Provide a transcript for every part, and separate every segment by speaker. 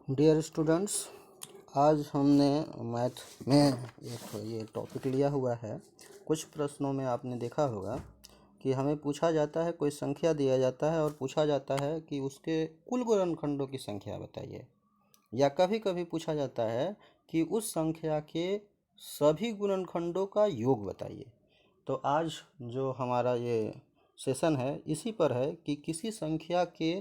Speaker 1: Dear students, आज हमने math में एक ये टॉपिक लिया हुआ है। कुछ प्रश्नों में आपने देखा होगा कि हमें पूछा जाता है, कोई संख्या दिया जाता है और पूछा जाता है कि उसके कुल गुणनखंडों की संख्या बताइए, या कभी कभी पूछा जाता है कि उस संख्या के सभी गुणनखंडों का योग बताइए। तो आज जो हमारा ये सेशन है इसी पर है कि किसी संख्या के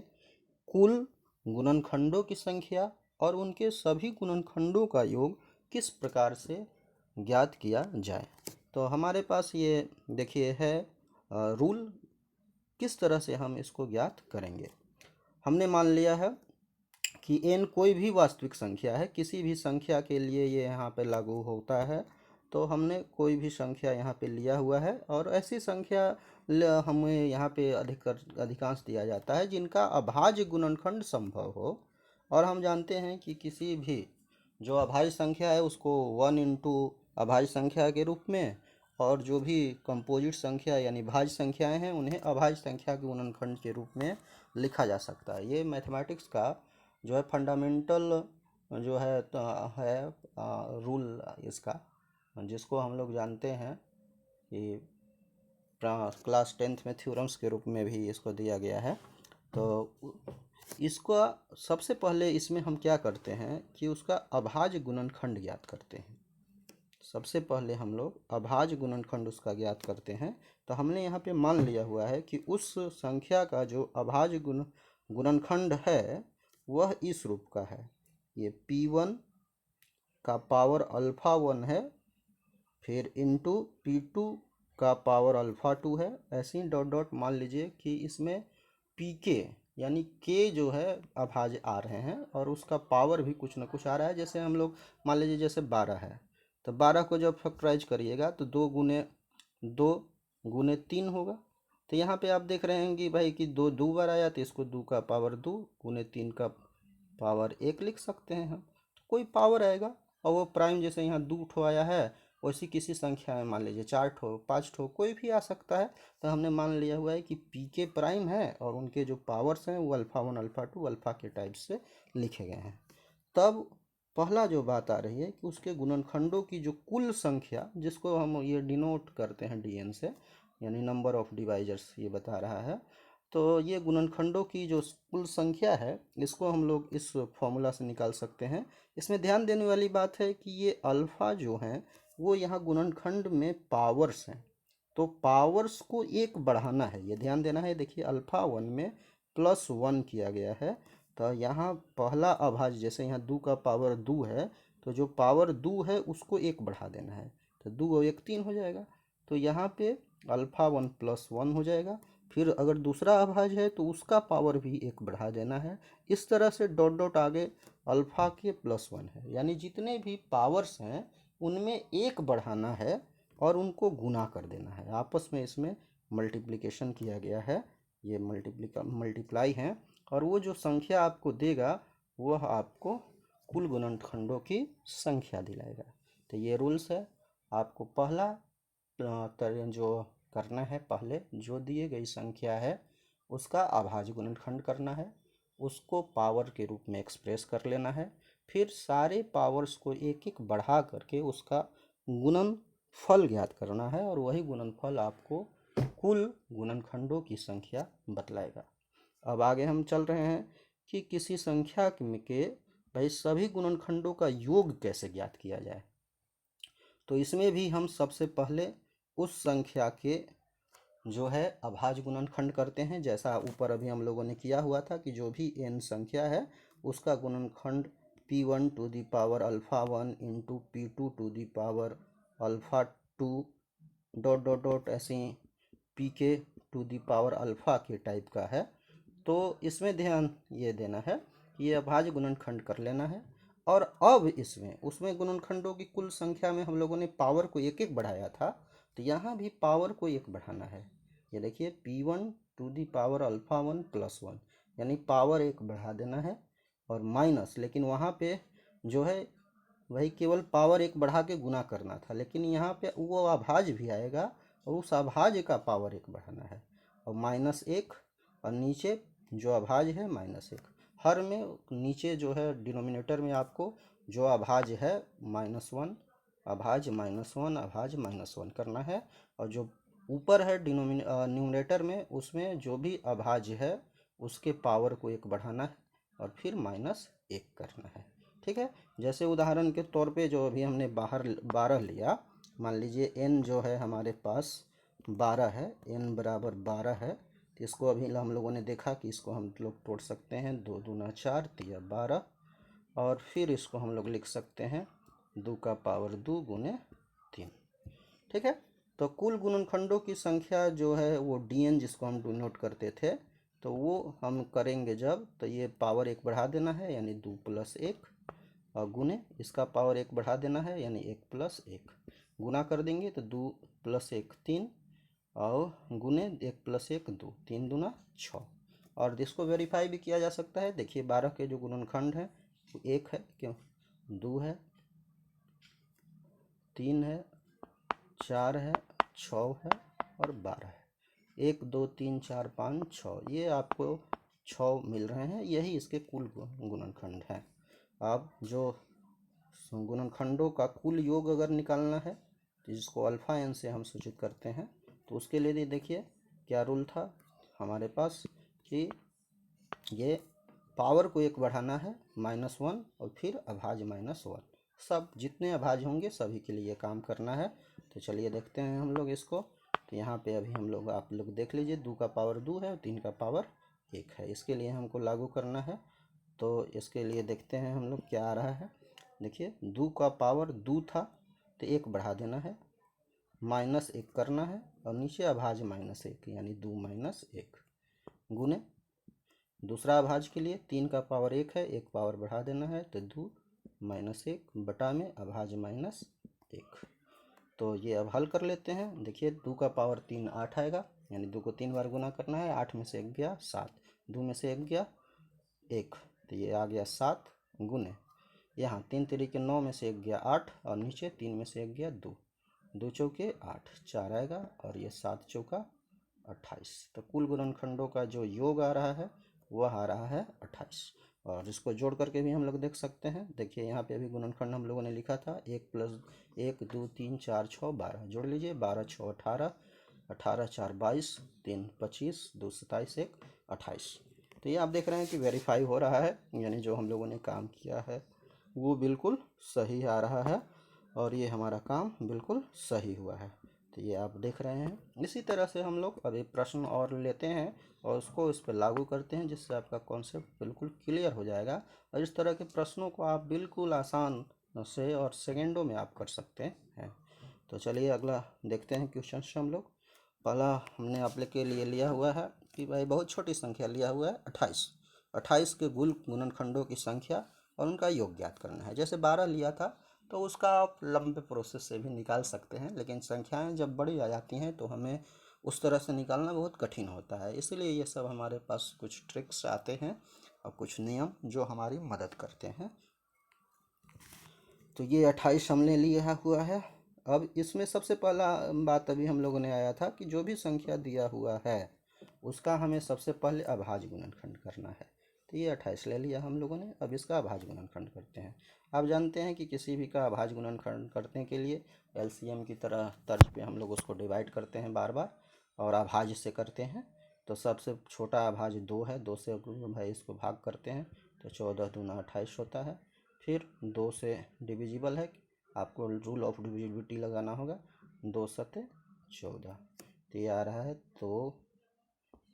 Speaker 1: कुल गुणनखंडों की संख्या और उनके सभी गुणनखंडों का योग किस प्रकार से ज्ञात किया जाए। तो हमारे पास ये देखिए है रूल, किस तरह से हम इसको ज्ञात करेंगे। हमने मान लिया है कि n कोई भी वास्तविक संख्या है, किसी भी संख्या के लिए ये यहाँ पे लागू होता है। तो हमने कोई भी संख्या यहाँ पे लिया हुआ है और ऐसी संख्या हमें यहाँ पे अधिकांश दिया जाता है जिनका अभाज्य गुणनखंड संभव हो। और हम जानते हैं कि किसी भी जो अभाज्य संख्या है उसको 1 इंटू अभाज्य संख्या के रूप में, और जो भी कंपोजिट संख्या यानी भाज्य संख्याएं हैं उन्हें अभाज्य संख्या के गुणनखंड के रूप में लिखा जा सकता है। ये मैथमेटिक्स का जो है फंडामेंटल जो है रूल इसका, जिसको हम लोग जानते हैं कि क्लास 10th में थ्योरम्स के रूप में भी इसको दिया गया है। तो इसका सबसे पहले इसमें हम क्या करते हैं कि उसका अभाज्य गुणनखंड ज्ञात करते हैं। सबसे पहले हम लोग अभाज्य गुणनखंड उसका ज्ञात करते हैं। तो हमने यहाँ पे मान लिया हुआ है कि उस संख्या का जो अभाज्य गुणनखंड है वह इस रूप का है। ये P1 का पावर अल्फ़ा 1 है, फिर इंटू P2 का पावर अल्फ़ा 2 है। ऐसे ही डॉट डॉट मान लीजिए कि इसमें PK यानी K जो है अभाज्य आ रहे हैं और उसका पावर भी कुछ ना कुछ आ रहा है। जैसे हम लोग मान लीजिए जैसे 12 है, तो 12 को जब फैक्टराइज करिएगा तो 2 गुने 3 होगा। तो यहाँ पे आप देख रहे हैं कि भाई कि 2 बार आया तो इसको 2 का पावर 2 गुने 3 का पावर 1 लिख सकते हैं हम। कोई पावर आएगा और वो प्राइम, जैसे यहाँ 2 ठो आया है वैसी किसी संख्या में मान लीजिए 4 ठो 5 ठो कोई भी आ सकता है। तो हमने मान लिया हुआ है कि PK प्राइम है और उनके जो पावर्स हैं वो अल्फ़ा 1 अल्फ़ा 2 अल्फ़ा के टाइप से लिखे गए हैं। तब पहला जो बात आ रही है कि उसके गुणनखंडों की जो कुल संख्या, जिसको हम ये डिनोट करते हैं DN से, यानी नंबर ऑफ डिवाइजर्स ये बता रहा है। तो ये गुणनखंडों की जो कुल संख्या है इसको हम लोग इस फॉर्मूला से निकाल सकते हैं। इसमें ध्यान देने वाली बात है कि ये अल्फ़ा जो हैं वो यहाँ गुणनखंड में पावर्स हैं, तो पावर्स को एक बढ़ाना है, ये ध्यान देना है। देखिए अल्फ़ा 1 में +1 किया गया है, तो यहाँ पहला अभाज्य जैसे यहाँ 2 का पावर 2 है, तो जो पावर 2 है उसको एक बढ़ा देना है, तो 2 और 1 3 हो जाएगा। तो यहाँ पे अल्फ़ा 1 +1 हो जाएगा। फिर अगर दूसरा अभाज्य है तो उसका पावर भी एक बढ़ा देना है। इस तरह से डॉट डॉट आगे अल्फ़ा के +1 है, यानी जितने भी पावर्स हैं उनमें एक बढ़ाना है और उनको गुना कर देना है आपस में। इसमें मल्टीप्लिकेशन किया गया है, ये मल्टीप्लाई हैं, और वो जो संख्या आपको देगा वह आपको कुल गुणनखंडों की संख्या दिलाएगा। तो ये रूल्स है। आपको पहला जो करना है, पहले जो दिए गई संख्या है उसका अभाज्य गुणनखंड करना है, उसको पावर के रूप में एक्सप्रेस कर लेना है। फिर सारे पावर्स को एक एक बढ़ा करके उसका गुणनफल ज्ञात करना है, और वही गुणनफल आपको कुल गुणनखंडों की संख्या बतलाएगा। अब आगे हम चल रहे हैं कि किसी संख्या के भाई सभी गुणनखंडों का योग कैसे ज्ञात किया जाए। तो इसमें भी हम सबसे पहले उस संख्या के जो है अभाज्य गुणनखंड करते हैं, जैसा ऊपर अभी हम लोगों ने किया हुआ था कि जो भी n संख्या है उसका गुणनखंड P1 to the power alpha 1 into P2 to the power alpha 2 dot dot dot ऐसे PK to the power alpha के टाइप का है। तो इसमें ध्यान ये देना है कि ये अभाज्य गुणनखंड कर लेना है। और अब उसमें गुणनखंडों की कुल संख्या में हम लोगों ने पावर को एक एक बढ़ाया था, तो यहाँ भी पावर को एक बढ़ाना है। ये देखिए P1 to the power alpha 1 +1, यानी पावर एक बढ़ा देना है और माइनस, लेकिन वहाँ पे जो है वही केवल पावर एक बढ़ा के गुना करना था, लेकिन यहाँ पे वो अभाज्य भी आएगा और उस अभाज्य का पावर एक बढ़ाना है, और -1 और नीचे जो अभाज्य है -1। हर में नीचे जो है डिनोमिनेटर में आपको जो अभाज्य है -1 अभाज्य -1 अभाज्य -1 करना है, और जो ऊपर है न्यूमरेटर में उसमें जो भी अभाज्य है उसके पावर को 1 बढ़ाना है और फिर -1 करना है। ठीक है, जैसे उदाहरण के तौर पे जो अभी हमने बाहर 12 लिया, मान लीजिए n जो है हमारे पास 12 है, n बराबर 12 है, तो इसको अभी हम लोगों ने देखा कि इसको हम लोग तोड़ सकते हैं, 2 दूना 4 तिया 12, और फिर इसको हम लोग लिख सकते हैं 2 का पावर 2 गुने 3। ठीक है, तो कुल गुणनखंडों की संख्या जो है वो dn जिसको हम डिनोट करते थे, तो वो हम करेंगे जब, तो ये पावर 1 बढ़ा देना है यानी 2 + 1, और गुने इसका पावर 1 बढ़ा देना है यानी 1 + 1, गुना कर देंगे तो 2 + 1 3, और गुने 1 + 1 2, 3 दूना 6। और इसको वेरीफाई भी किया जा सकता है। देखिए 12 के जो गुणनखंड है वो 1 है, क्यों, 2 है, 3 है, 4 है, 6 है और 12 है। 1 2 3 4 5 6, ये आपको 6 मिल रहे हैं, यही इसके कुल गुणनखंड हैं। अब जो गुणनखंडों का कुल योग अगर निकालना है, तो जिसको अल्फा एन से हम सूचित करते हैं, तो उसके लिए देखिए क्या रूल था हमारे पास कि ये पावर को 1 बढ़ाना है -1 और फिर अभाज्य -1, सब जितने अभाज्य होंगे सभी के लिए काम करना है। तो चलिए देखते हैं हम लोग इसको। तो यहाँ पे अभी हम लोग, आप लोग देख लीजिए, 2 का पावर 2 है और 3 का पावर 1 है, इसके लिए हमको लागू करना है। तो इसके लिए देखते हैं हम लोग क्या आ रहा है। देखिए 2 का पावर 2 था तो 1 बढ़ा देना है, -1 करना है, और नीचे अभाज्य -1 यानी 2 - 1, गुने दूसरा अभाज्य के लिए 3 का पावर 1 है, 1 पावर बढ़ा देना है, तो 2 - 1 बटा में अभाज्य -1। तो ये अब हल कर लेते हैं। देखिए 2 का पावर 3 8 आएगा, यानी 2 को 3 बार गुना करना है, 8 में से 1 गया 7, 2 में से 1 गया 1, तो ये आ गया 7, गुने यहाँ 3 तरीके 9 में से 1 गया 8, और नीचे 3 में से 1 गया 2, 2 चौके 8, 4 आएगा, और ये 7 चौका 28। तो कुल गुणनखंडों का जो योग आ रहा है वह आ रहा है 28। और इसको जोड़ करके भी हम लोग देख सकते हैं। देखिए यहाँ पे अभी गुणनखंड हम लोगों ने लिखा था 1 + 1 2 3 4 6 12, जोड़ लीजिए 12 6 18, 18 4 22, 3 25, 2 27, 1 28। तो ये आप देख रहे हैं कि वेरीफाई हो रहा है, यानी जो हम लोगों ने काम किया है वो बिल्कुल सही आ रहा है, और ये हमारा काम बिल्कुल सही हुआ है। तो ये आप देख रहे हैं। इसी तरह से हम लोग अभी प्रश्न और लेते हैं और उसको इस पर लागू करते हैं, जिससे आपका कॉन्सेप्ट बिल्कुल क्लियर हो जाएगा, और इस तरह के प्रश्नों को आप बिल्कुल आसान से और सेकेंडों में आप कर सकते हैं। तो चलिए अगला देखते हैं क्वेश्चन से हम लोग। पहला हमने आप के लिए लिया हुआ है कि भाई बहुत छोटी संख्या लिया हुआ है 28, 28 के गुणनखंडों की संख्या और उनका योग ज्ञात करना है। जैसे 12 लिया था तो उसका आप लंबे प्रोसेस से भी निकाल सकते हैं, लेकिन संख्याएं जब बड़ी आ जाती हैं तो हमें उस तरह से निकालना बहुत कठिन होता है, इसलिए ये सब हमारे पास कुछ ट्रिक्स आते हैं और कुछ नियम जो हमारी मदद करते हैं। तो ये 28 हमने लिया हुआ है। अब इसमें सबसे पहला बात अभी हम लोगों ने आया था कि जो भी संख्या दिया हुआ है उसका हमें सबसे पहले अभाज्य गुणनखंड करना है। तो ये 28 ले लिया हम लोगों ने, अब इसका अभाज्य गुणनखंड करते हैं। आप जानते हैं कि किसी भी का अभाज्य गुणनखंड करने के लिए एलसीएम की तरह तर्ज पे हम लोग उसको डिवाइड करते हैं बार बार, और अभाज्य से करते हैं। तो सबसे छोटा अभाज्य 2 है, 2 से भाई इसको भाग करते हैं तो 14 दूना 28 होता है। फिर 2 से डिविजिबल है, आपको रूल ऑफ डिविजिबिलिटी लगाना होगा, 2 सते 14, तो ये आ रहा है 2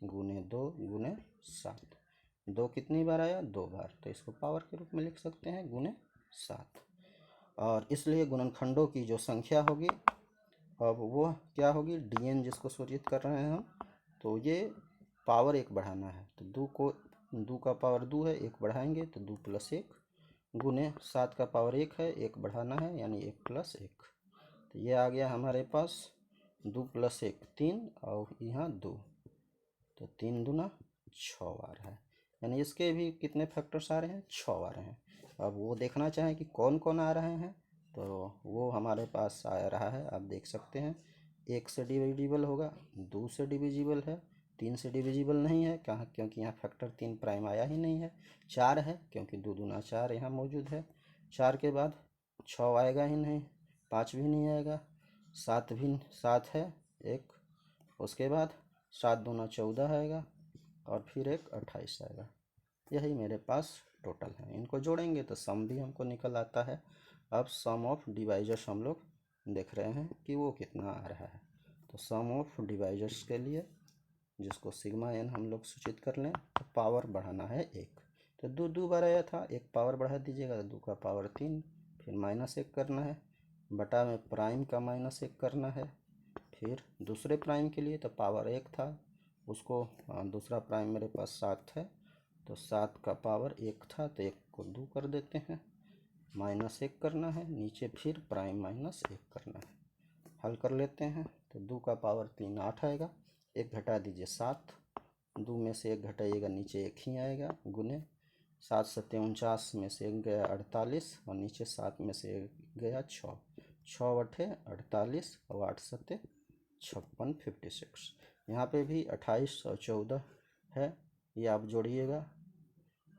Speaker 1: गुने 2 गुने 7। 2 कितनी बार आया, 2 बार, तो इसको पावर के रूप में लिख सकते हैं गुने 7। और इसलिए गुणनखंडों की जो संख्या होगी अब वो क्या होगी, dn जिसको सूचित कर रहे हैं हम, तो ये पावर 1 बढ़ाना है, तो 2 का पावर 2 है, 1 बढ़ाएंगे तो 2 + 1, गुने 7 का पावर 1 है, 1 बढ़ाना है यानी 1 + 1। तो ये आ गया हमारे पास 2 + 1 3, और यहाँ 2, तो 3 दूना 6 आ रहा है, यानी इसके भी कितने फैक्टर्स आ रहे हैं, 6 आ रहे हैं। अब वो देखना चाहें कि कौन कौन आ रहे हैं, तो वो हमारे पास आ रहा है, आप देख सकते हैं। 1 से डिविजिबल होगा, 2 से डिविजिबल है, 3 से डिविजिबल नहीं है, कहाँ, क्योंकि यहाँ फैक्टर 3 प्राइम आया ही नहीं है। 4 है क्योंकि 2 दूना 4 यहाँ मौजूद है। 4 के बाद 6 आएगा ही नहीं, 5 भी नहीं आएगा, 7 है एक, उसके बाद 7 दूना 14 आएगा और फिर एक 28 आएगा। यही मेरे पास टोटल है। इनको जोड़ेंगे तो सम भी हमको निकल आता है। अब सम ऑफ डिवाइजर्स हम लोग देख रहे हैं कि वो कितना आ रहा है। तो सम ऑफ डिवाइजर्स के लिए, जिसको सिग्मा एन हम लोग सूचित कर लें, तो पावर बढ़ाना है 1। तो 2 बार आया था, 1 पावर बढ़ा दीजिएगा तो 2 का पावर 3, फिर -1 करना है, बटा में प्राइम का -1 करना है, फिर दूसरे प्राइम के लिए तो पावर 1 था, उसको दूसरा प्राइम मेरे पास 7 है तो 7 का पावर 1 था तो 1 को 2 कर देते हैं, -1 करना है, नीचे फिर प्राइम -1 करना है। हल कर लेते हैं तो 2 का पावर 3 8 आएगा, 1 घटा दीजिए 7, 2 में से 1 घटाइएगा नीचे 1 ही आएगा, गुने 7 सत्ते 49 में से 1 गया 48 और नीचे 7 में से 1 गया 6, 6 बटे 48 और 8 सत्ते 56, 56। यहाँ पे भी 28 और 14 है, ये आप जोड़िएगा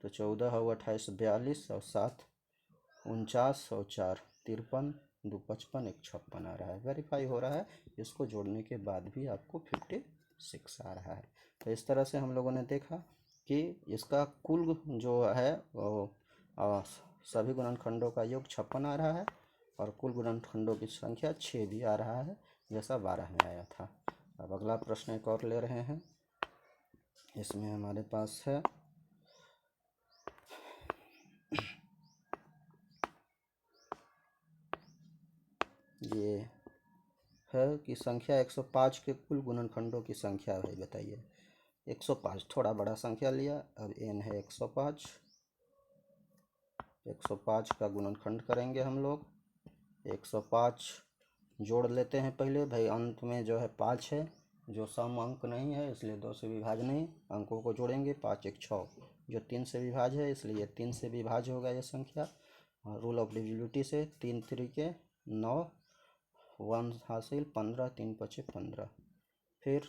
Speaker 1: तो 14 और 28 42 और 7 49 और 4 53, 2 55, 1 56 आ रहा है। वेरीफाई हो रहा है, इसको जोड़ने के बाद भी आपको 56 आ रहा है। तो इस तरह से हम लोगों ने देखा कि इसका कुल जो है सभी गुणनखंडों का योग 56 आ रहा है और कुल गुणनखंडों की संख्या 6 भी आ रहा है, जैसा 12 में आया था। अब अगला प्रश्न एक और ले रहे हैं। इसमें हमारे पास है ये है कि संख्या 105 के कुल गुणनखंडों की संख्या भाई बताइए। 105 थोड़ा बड़ा संख्या लिया, अब n है 105, 105 का गुणनखंड करेंगे हम लोग। 105 जोड़ लेते हैं पहले भाई, अंत में जो है 5 है, जो सम अंक नहीं है इसलिए 2 से विभाज्य नहीं, अंकों को जोड़ेंगे, 5 1 6, जो 3 से विभाज्य है इसलिए 3 से विभाज्य होगा ये संख्या। रूल ऑफ डिविजिबिलिटी से 3 3 9, 1 हासिल, 15 3 5 15, फिर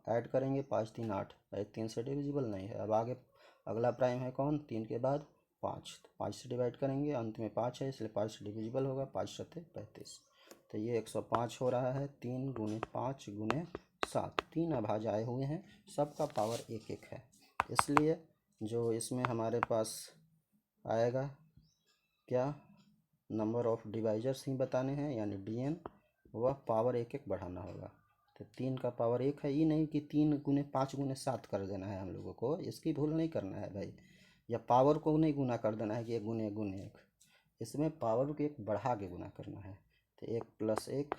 Speaker 1: ऐड करेंगे 5 3 8, भाई 3 से डिविजिबल नहीं है। अब आगे अगला प्राइम है कौन, 3 के बाद 5, तो 5 से डिवाइड करेंगे, अंत में 5 है इसलिए 5 से डिविजिबल होगा, 5 सत्ते 35। तो ये 105 हो रहा है, 3 गुने 5 गुने 7, 3 अभाज्य आए हुए हैं, सबका पावर 1 1 है, इसलिए जो इसमें हमारे पास आएगा क्या, नंबर ऑफ डिवाइजर्स ही बताने हैं यानी DN, वह पावर 1 1 बढ़ाना होगा। तो 3 का पावर 1 है, ये नहीं कि 3 गुने 5 गुने 7 कर देना है हम लोगों को, इसकी भूल नहीं करना है भाई, या पावर को नहीं गुना कर देना है कि 1 गुने 1 गुने 1, इसमें पावर को 1 बढ़ा के गुना करना है। तो 1 + 1,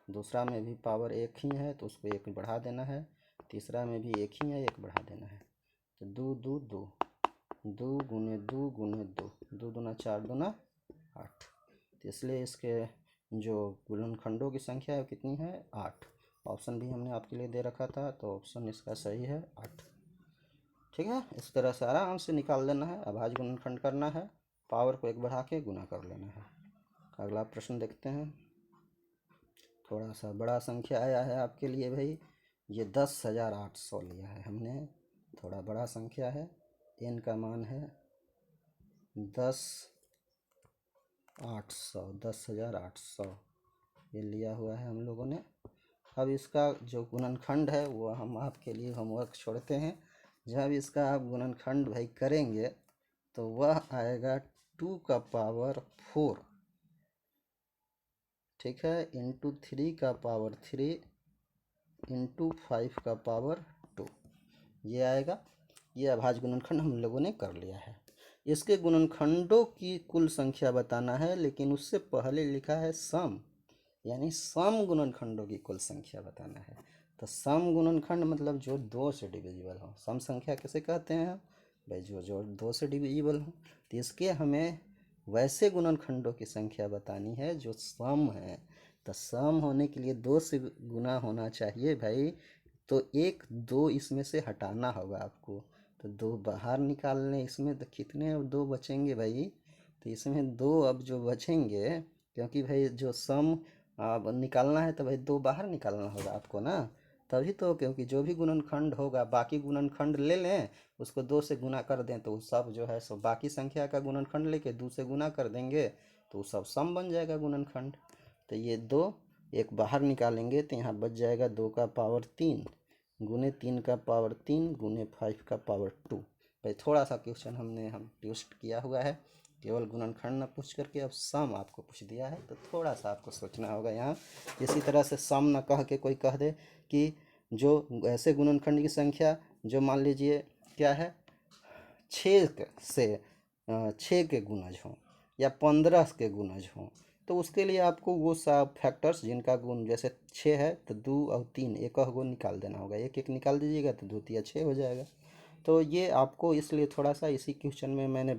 Speaker 1: दूसरा में भी पावर 1 ही है तो उसको 1 बढ़ा देना है, तीसरा में भी 1 ही है, 1 बढ़ा देना है। तो 2 2 2, 2 गुने 2 गुने 2, 2 दूना 4 दूना 8, तो इसलिए इसके जो गुणनखंडों की संख्या है कितनी है, 8। ऑप्शन भी हमने आपके लिए दे रखा था तो ऑप्शन इसका सही है 8। ठीक है, इस तरह से आराम से निकाल लेना है, अभाज्य गुणनखंड करना है, पावर को 1 बढ़ा के गुना कर लेना है। अगला प्रश्न देखते हैं, थोड़ा सा बड़ा संख्या आया है आपके लिए भाई, ये 10,800 लिया है हमने, थोड़ा बड़ा संख्या है, n का मान है 10,800 ये लिया हुआ है हम लोगों ने। अब इसका जो गुणनखंड है वो हम आपके लिए होमवर्क छोड़ते हैं, जब इसका आप गुणनखंड भाई करेंगे तो वह आएगा 2 का पावर 4, ठीक है, इंटू 3 का पावर 3 इंटू 5 का पावर 2, ये आएगा। ये अभाज्य गुणनखंड हम लोगों ने कर लिया है। इसके गुणनखंडों की कुल संख्या बताना है, लेकिन उससे पहले लिखा है सम, यानी सम गुणनखंडों की कुल संख्या बताना है। तो सम गुणनखंड मतलब जो 2 से डिविजिबल हो, सम संख्या कैसे कहते हैं भाई, जो 2 से डिविजिबल हो। तो इसके हमें वैसे गुणनखंडों की संख्या बतानी है जो सम है, तो सम होने के लिए 2 से गुना होना चाहिए भाई, तो 1 2 इसमें से हटाना होगा आपको, तो 2 बाहर निकालने, इसमें तो कितने अब 2 बचेंगे भाई, तो इसमें 2 अब जो बचेंगे, क्योंकि भाई जो सम अब निकालना है तो भाई 2 बाहर निकालना होगा आपको ना, तभी तो, क्योंकि जो भी गुणनखंड होगा, बाकी गुणनखंड ले लें, उसको 2 से गुना कर दें तो सब जो है सो बाकी संख्या का गुणनखंड लेके 2 से गुना कर देंगे तो सब सम बन जाएगा गुणनखंड। तो ये 2 एक बाहर निकालेंगे तो यहाँ बच जाएगा 2 का पावर 3 गुने 3 का पावर 3 गुने 5 का पावर 2। भाई थोड़ा सा क्वेश्चन हम ट्विस्ट किया हुआ है, केवल गुणनखंड न पूछ करके अब सम आपको पूछ दिया है, तो थोड़ा सा आपको सोचना होगा यहाँ। इसी तरह से सम न कह के कोई कह दे कि जो ऐसे गुणनखंड की संख्या जो मान लीजिए क्या है 6 से 6 के गुणज हों या 15 के गुणज हों, तो उसके लिए आपको वो सब फैक्टर्स जिनका गुण जैसे 6 है तो 2 और 3 एक गो निकाल देना होगा, एक एक निकाल दीजिएगा तो 2 तिया 6 हो जाएगा। तो ये आपको इसलिए थोड़ा सा इसी क्वेश्चन में मैंने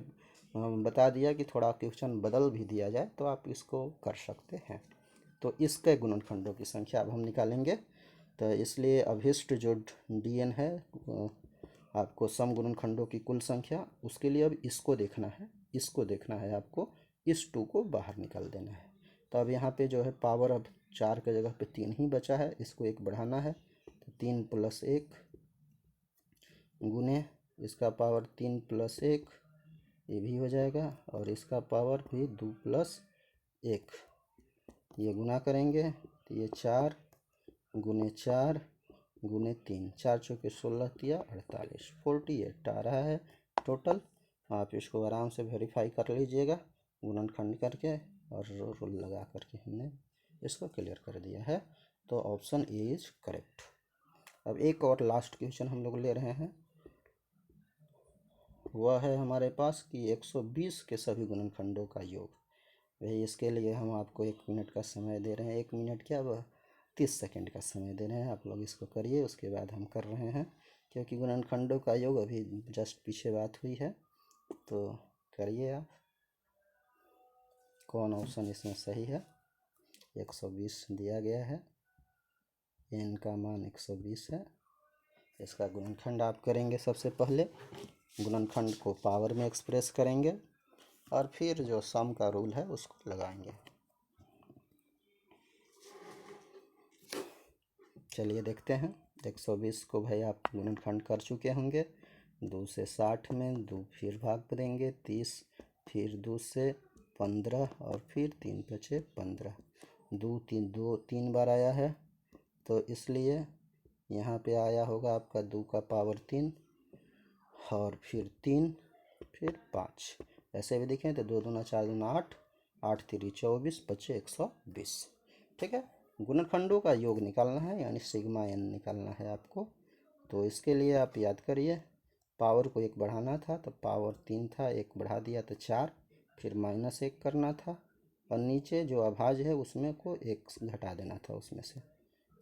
Speaker 1: बता दिया कि थोड़ा क्वेश्चन बदल भी दिया जाए तो आप इसको कर सकते हैं। तो इसके गुणनखंडों की संख्या अब हम निकालेंगे। तो इसलिए अभिष्ट जो dn है आपको सम गुणनखंडों की कुल संख्या, उसके लिए अब इसको देखना है आपको, इस 2 को बाहर निकाल देना है। तो अब यहाँ पे जो है पावर अब 4 के जगह पे 3 ही बचा है, इसको 1 बढ़ाना है तो 3 + 1 गुने इसका पावर 3 + 1 ये भी हो जाएगा, और इसका पावर भी 2 + 1 ये गुना करेंगे तो ये 4 गुने 4 गुने 3 4 चौके 16 तिया 48 48 आ रहा है टोटल। आप इसको आराम से वेरीफाई कर लीजिएगा गुणनखंड करके, और रूल लगा करके हमने इसको क्लियर कर दिया है। तो ऑप्शन ए इज करेक्ट। अब एक और लास्ट क्वेश्चन हम लोग ले रहे हैं, वह है हमारे पास कि 120 के सभी गुणनखंडों का योग। भाई इसके लिए हम आपको 1 मिनट का समय दे रहे हैं, 1 मिनट क्या वह 30 सेकंड का समय दे रहे हैं। आप लोग इसको करिए, उसके बाद हम कर रहे हैं, क्योंकि गुणनखंडों का योग अभी जस्ट पीछे बात हुई है। तो करिए आप, कौन ऑप्शन इसमें सही है। 120 दिया गया है, n का मान 120 है। इसका गुणनखंड आप करेंगे, सबसे पहले गुणनखंड को पावर में एक्सप्रेस करेंगे और फिर जो सम का रूल है उसको लगाएंगे। चलिए देखते हैं। 120 को भाई आप गुणनखंड कर चुके होंगे। 2 से 60 में 2 फिर भाग देंगे 30, फिर 2 से 15 और फिर 3 बचे 15। 2 3 बार आया है, तो इसलिए यहाँ पे आया होगा आपका 2 का पावर 3 और फिर 3 फिर 5। ऐसे भी देखें तो 2 दूना 4 दूना 8, 8 3 24 बचे 120। ठीक है, गुणनखंडों का योग निकालना है, यानी सिग्मा n निकालना है आपको। तो इसके लिए आप याद करिए, पावर को 1 बढ़ाना था तो पावर 3 था, 1 बढ़ा दिया तो 4, फिर -1 करना था, और नीचे जो अभाज्य है उसमें को 1 घटा देना था उसमें से,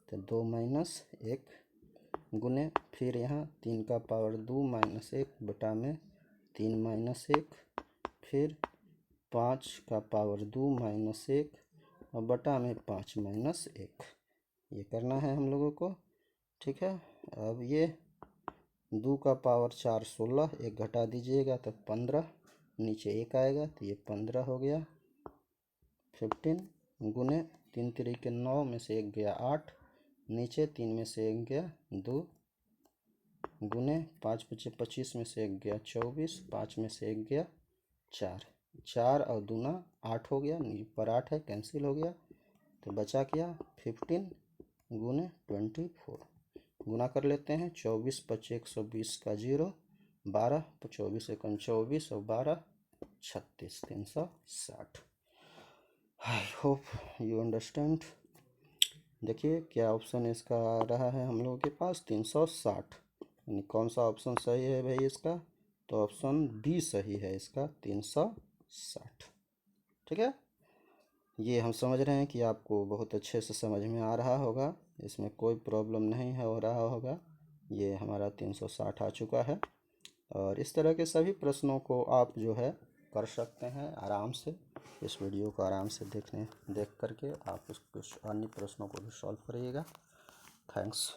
Speaker 1: तो 2 - 1 गुने फिर यहाँ 3 का पावर 2 -1 बटा में 3 - 1, फिर 5 का पावर 2 -1 और बटा में 5 - 1, ये करना है हम लोगों को। ठीक है, अब ये 2 का पावर 4 16, 1 घटा दीजिएगा तो 15, नीचे 1 आएगा तो ये 15 हो गया। 15 गुने 3 3 के 9 में से 1 गया 8, नीचे 3 में से 1 गया 2, गुने 5 बचे 25 में से 1 गया 24, 5 में से 1 गया 4, 4 और दूना 8 हो गया, पर 8 है कैंसिल हो गया, तो बचा क्या 15 गुने 24। गुना कर लेते हैं, 24 + 120 का 0, 12 24 × 24 और 12 36 360। I hope you understand. देखिए क्या ऑप्शन इसका आ रहा है हम लोगों के पास 360, यानी कौन सा ऑप्शन सही है भाई इसका, तो ऑप्शन बी सही है इसका 360। ठीक है, ये हम समझ रहे हैं कि आपको बहुत अच्छे से समझ में आ रहा होगा, इसमें कोई प्रॉब्लम नहीं है हो रहा होगा। ये हमारा 360 आ चुका है, और इस तरह के सभी प्रश्नों को आप जो है कर सकते हैं आराम से। इस वीडियो को आराम से देख करके आप कुछ अन्य प्रश्नों को भी सॉल्व करिएगा। थैंक्स।